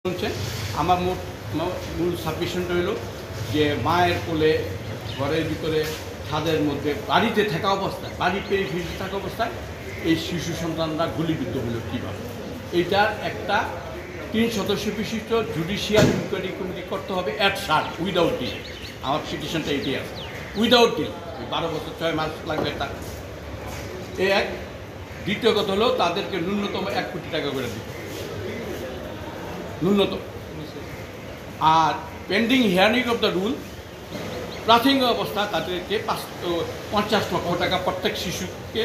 বলছে আমার মূল সাবমিশনটা হলো যে মায়ের কোলে ঘরের ভিতরে ছাদের মধ্যে বাড়িতে থাকা অবস্থায় বাড়ির পেরিফেরিতে থাকা অবস্থায় এই শিশু সন্তানরা গুলিবিদ্ধ হলো কীভাবে, এইটার একটা 3 সদস্য বিশিষ্ট জুডিশিয়াল ইনকোয়ারি কমিটি করতে হবে অ্যাট শার্ট উইদাউট ডিল। আমার পিটিশনটা এটাই আছে, উইদাউট ডিল। 12 বছর 6 মাস লাগবে তা এক। দ্বিতীয় কথা হলো তাদেরকে ন্যূনতম 1 কোটি টাকা করে দিতে, ন্যূনতম। আর pending hearing of the rule, প্রাথমিক অবস্থা তাদেরকে 50 লক্ষ টাকা প্রত্যেক শিশুকে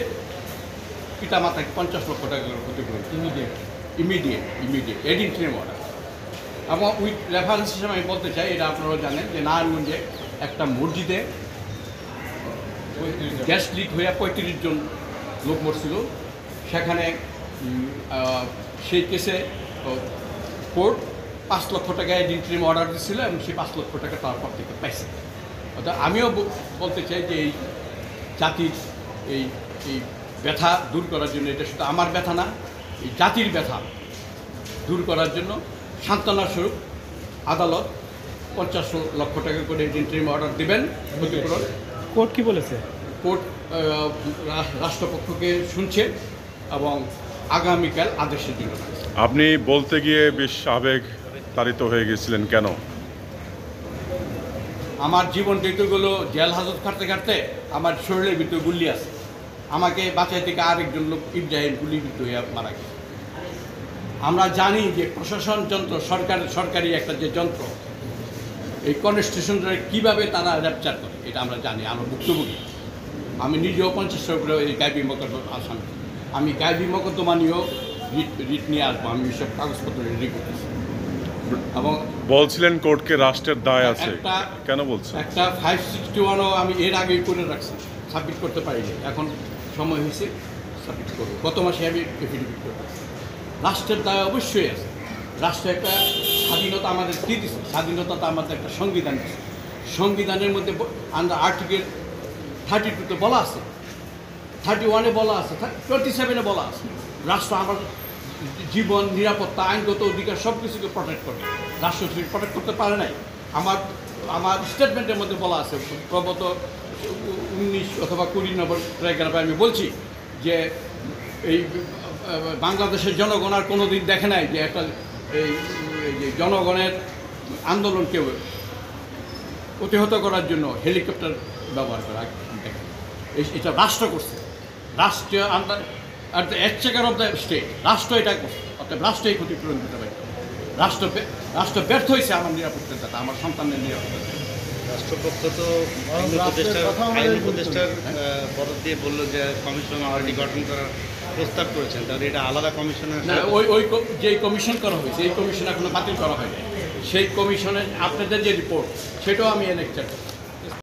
পিতামাতাকে 50 লক্ষ টাকা করে ক্ষতিপূরণ ইমিডিয়েট এডিনটিভ অর্ডার। এবং উইথ রেফারেন্স হিসেবে আমি বলতে চাই, এটা আপনারা জানেন যে নারায়ণগঞ্জে একটা মসজিদে গ্যাস লিক হয়ে 35 জন লোক মরছিল। সেখানে সেই কেসে কোর্ট 5 লক্ষ টাকা এডিনটিভ অর্ডার দিচ্ছিল এবং সেই 5 লক্ষ টাকা তারপর থেকে পাইছে। অর্থাৎ আমিও বলতে চাই যে এই জাতির এই ব্যথা দূর করার জন্য, এটা শুধু আমার ব্যথা না, এই জাতির ব্যথা দূর করার জন্য সান্ত্বনা স্বরূপ আদালত 50 লক্ষ টাকা করে এডিনটিভ অর্ডার দেবেন ক্ষতিপূরণ। কোর্ট কি বলেছে? কোর্ট রাষ্ট্রপক্ষকে শুনছে এবং আগামীকাল আদেশের জন্য। আপনি বলতে গিয়ে বেশ আবেগ তাড়িত হয়ে গেছিলেন কেন? আমার জীবন যেগুলো জেল হাজত খাটতে খাটতে আমার শরীরের ভিতরে গুলি আছে। আমাকে বাঁচাই থেকে আরেকজন লোক ইব্রাহিম গুলিবিদ্ধ হয়ে মারা গেছে। আমরা জানি যে প্রশাসন যন্ত্র, সরকারি একটা যে যন্ত্র, এই কনস্টিটিউশনটা কীভাবে তারা র্যাপচার করে এটা আমরা জানি, আমরা ভুক্তভোগী। আমি নিজেও 50 করে এই গায়েবী মোকদ্দমা আসামি। আমি গায়েবী মোকদ্দমা নিয়েও রিট নিয়ে আসবো। আমি সব কাগজপত্র রেডি করতেছি। এবং বলছিলেন কোর্টকে রাষ্ট্রের দায় আছে, কেন বলছেন? একটা 561ও আমি এর আগেই করে রাখছি, সাবমিট করতে পারিনি। এখন সময় হয়েছে সাবমিট করবো। গত মাসে আমি এফিডেভিট করবো। রাষ্ট্রের দায় অবশ্যই আছে। রাষ্ট্র একটা স্বাধীনতা আমাদের কী দিচ্ছে? স্বাধীনতা আমাদের একটা সংবিধান দিচ্ছে। সংবিধানের মধ্যে আন্ডার আর্টিকেল 32-তে বলা আছে, 31-এ বলা আছে, 27-এ বলা আছে, রাষ্ট্র আমার জীবন, নিরাপত্তা, আইনগত অধিকার সব কিছুকে প্রটেক্ট করে। রাষ্ট্র প্রটেক্ট করতে পারে নাই। আমার স্টেটমেন্টের মধ্যে বলা আছে, প্রবত 19 অথবা 20 নম্বর প্যারাগ্রাফে আমি বলছি যে এই বাংলাদেশের জনগণ আর কোনো দিন দেখে নাই যে একটা এই জনগণের আন্দোলনকে প্রতিহত করার জন্য হেলিকপ্টার ব্যবহার করা দেখে। এটা রাষ্ট্র করছে, রাষ্ট্রীয় are the Exchequer of the state, রাষ্ট্র এটা করছে। অর্থাৎ রাষ্ট্রই ক্ষতিপূরণ দিতে পারে। রাষ্ট্র ব্যর্থ হয়েছে আমার নিরাপত্তা, আমার সন্তানের নিরাপত্তা। রাষ্ট্রপক্ষ তো আইন উপদেষ্টার বরাদ দিয়ে বললো যে কমিশন অলরেডি গঠন করার প্রস্তাব করেছেন, তাহলে এটা আলাদা কমিশনের না, ওই যে কমিশন করা হয়েছে এই কমিশন এখনো বাতিল করা হয়নি। সেই কমিশনের আপনাদের যে রিপোর্ট সেটাও আমি এনেকচার করছি।